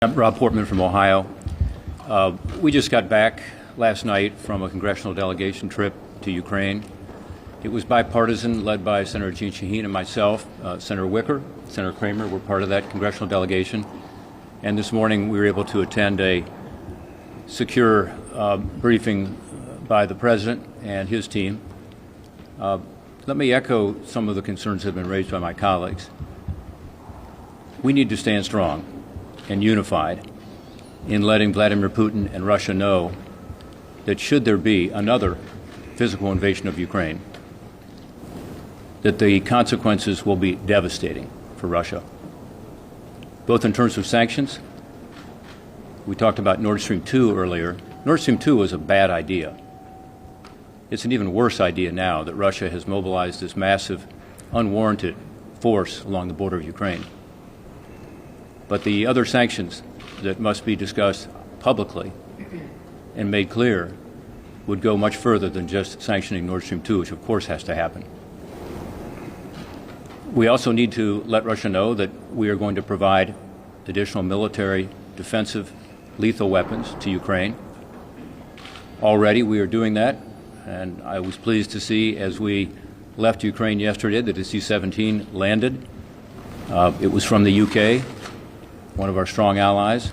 I'm Rob Portman from Ohio. We just got back last night from a congressional delegation trip to Ukraine. It was bipartisan, led by Senator Jeanne Shaheen and myself. Senator Wicker, Senator Kramer were part of that congressional delegation. And this morning we were able to attend a secure briefing by the President and his team. Let me echo some of the concerns that have been raised by my colleagues. We need to stand strong and unified in letting Vladimir Putin and Russia know that should there be another physical invasion of Ukraine, that the consequences will be devastating for Russia, both in terms of sanctions. We talked about Nord Stream 2 earlier. Nord Stream 2 was a bad idea. It's an even worse idea now that Russia has mobilized this massive, unwarranted force along the border of Ukraine. But the other sanctions that must be discussed publicly and made clear would go much further than just sanctioning Nord Stream 2, which of course has to happen. We also need to let Russia know that we are going to provide additional military, defensive, lethal weapons to Ukraine. Already we are doing that, and I was pleased to see as we left Ukraine yesterday that the C-17 landed. It was from the UK, one of our strong allies,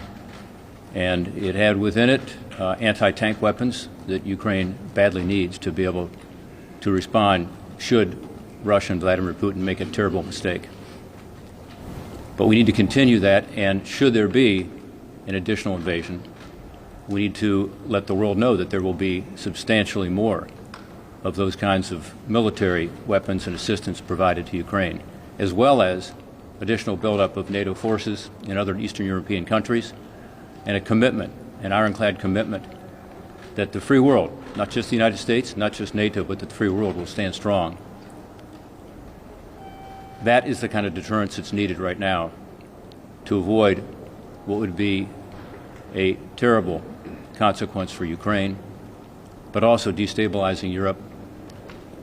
and it had within it anti-tank weapons that Ukraine badly needs to be able to respond should Russia and Vladimir Putin make a terrible mistake. But we need to continue that, and should there be an additional invasion, we need to let the world know that there will be substantially more of those kinds of military weapons and assistance provided to Ukraine, as well as additional buildup of NATO forces in other Eastern European countries, and a commitment, an ironclad commitment, that the free world, not just the United States, not just NATO, but that the free world will stand strong. That is the kind of deterrence that's needed right now to avoid what would be a terrible consequence for Ukraine, but also destabilizing Europe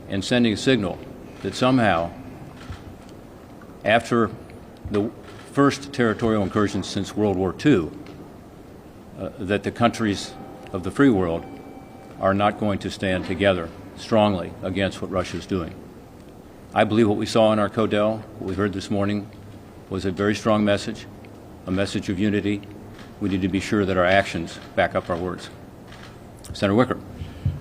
and sending a signal that somehow, after the first territorial incursion since World War II, that the countries of the free world are not going to stand together strongly against what Russia is doing. I believe what we saw in our CODEL, what we heard this morning, was a very strong message, a message of unity. We need to be sure that our actions back up our words. Senator Wicker.